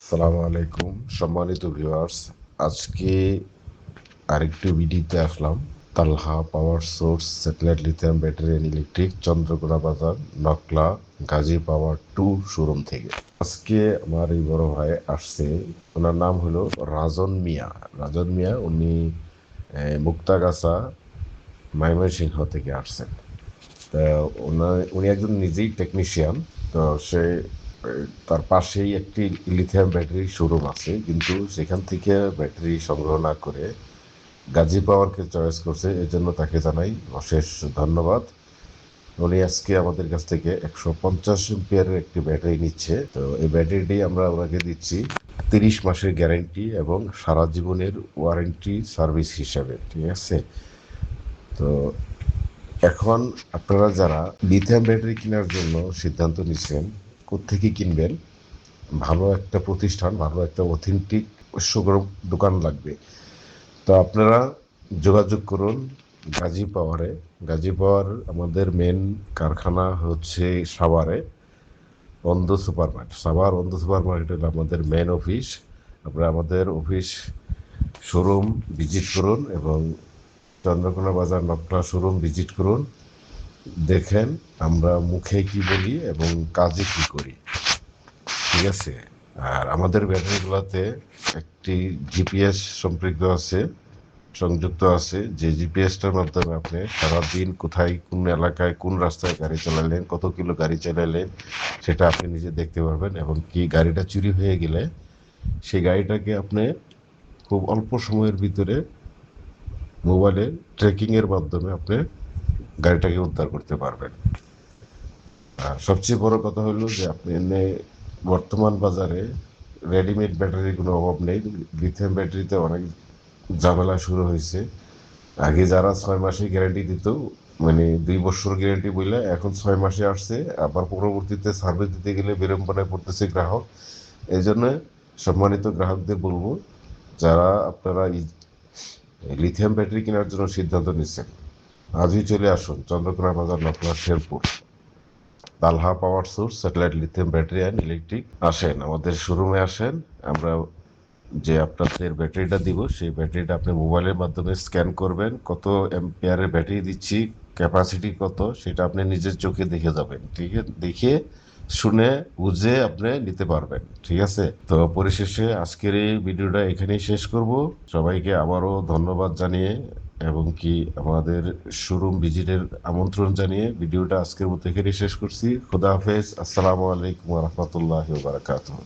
আসসালামু আলাইকুম সম্মানিত ভিউয়ার্স। আজকে আরেকটু ভিডিওতে আসলাম Talha power source satellite lithium battery and electric, Chandrakona বাজার, নকলা, গাজী পাওয়ার 2 শোরুম থেকে। আজকে আমার এই বড় ভাই আসছে, ওনার নাম হলো রাজন মিয়া। উনি মুক্তাগাছা ময়মনসিংহ থেকে আসছেন। তা উনি একজন নিজেই টেকনিশিয়ান। তো সে তার পাশেই একটি লিথিয়াম ব্যাটারি শোরুম আছে, কিন্তু সেখান থেকে ব্যাটারি সংগ্রহ না করে গাজী পাওয়ারকে চয়েস করছে। এর জন্য তাকে জানাই অশেষ ধন্যবাদ। উনি আজকে আমাদের কাছ থেকে 150 এম্পিয়ারের একটি ব্যাটারি নিচ্ছে। তো এই ব্যাটারিটি আমরা ওনাকে দিচ্ছি 30 মাসের গ্যারান্টি এবং সারা জীবনের ওয়ারেন্টি সার্ভিস হিসাবে, ঠিক আছে? তো এখন আপনারা যারা লিথিয়াম ব্যাটারি কেনার জন্য সিদ্ধান্ত নিচ্ছেন কোত্থেকে কিনবেন, ভালো একটা প্রতিষ্ঠান, ভালো একটা অথেন্টিক শোরুম দোকান লাগবে। তো আপনারা যোগাযোগ করুন গাজী পাওয়ারে। গাজী পাওয়ার আমাদের মেন কারখানা হচ্ছে সাভারে, অন্ধ সুপার মার্কেট। সাভার অন্ধ সুপার মার্কেট হলো আমাদের মেন অফিস। আপনারা আমাদের অফিস শোরুম ভিজিট করুন এবং চন্দ্রকোনা বাজার নকলা শোরুম ভিজিট করুন। দেখেন আমরা মুখে কি বলি এবং কাজে কি করি, ঠিক আছে? আর আমাদের ব্যাটারিগুলোতে একটি জিপিএস সম্পৃক্ত আছে, সংযুক্ত আছে, যে জিপিএসটার মাধ্যমে আপনি সারাদিন কোথায়, কোন এলাকায়, কোন রাস্তায় গাড়ি চালালেন, কত কিলো গাড়ি চালালেন, সেটা আপনি নিজে দেখতে পারবেন। এবং কি গাড়িটা চুরি হয়ে গেলে সেই গাড়িটাকে আপনি খুব অল্প সময়ের ভিতরে মোবাইলে ট্র্যাকিংয়ের মাধ্যমে আপনি গাড়িটাকে উদ্ধার করতে পারবেন। আর সবচেয়ে বড় কথা হলো যে আপনি বর্তমান বাজারে রেডিমেড ব্যাটারির কোনো অভাব নেই। লিথিয়াম ব্যাটারিতে অনেক ঝামেলা শুরু হয়েছে। আগে যারা 6 মাসে গ্যারান্টি দিত, মানে 2 বছর গ্যারান্টি বললে, এখন 6 মাসে আসছে। আবার পরবর্তীতে সার্ভিস দিতে গেলে বিড়ম্বনায় পড়তেছে গ্রাহক। এই জন্য সম্মানিত গ্রাহকদের বলবো, যারা আপনারা লিথিয়াম ব্যাটারি কেনার জন্য সিদ্ধান্ত নিচ্ছেন, আজই চলে আসুন চন্দ্রকোনা বাজার, Nakla, Sherpur, Talha power source satellite lithium battery and electric. আসেন, আমাদের শোরুমে আসেন। আমরা যে আপনাদের ব্যাটারিটা দিব, সেই ব্যাটারিটা আপনি মোবাইলের মাধ্যমে স্ক্যান করবেন, কত এম্পিয়ারের ব্যাটারি দিচ্ছি, ক্যাপাসিটি কত, সেটা আপনি নিজের চোখে দেখে যাবেন, ঠিক আছে? দেখে শুনে বুঝে আপনি নিতে পারবেন, ঠিক আছে? তো পরিশেষে আজকের এই ভিডিওটা এখানেই শেষ করব। সবাইকে আবারও ধন্যবাদ জানিয়ে এবং কি আমাদের শোরুম ভিজিটের আমন্ত্রণ জানিয়ে ভিডিওটা আজকের মতো এখানেই শেষ করছি। খোদা হাফেজ। আসসালামু আলাইকুম ওয়া রাহমাতুল্লাহি ওয়া বারাকাতুহু।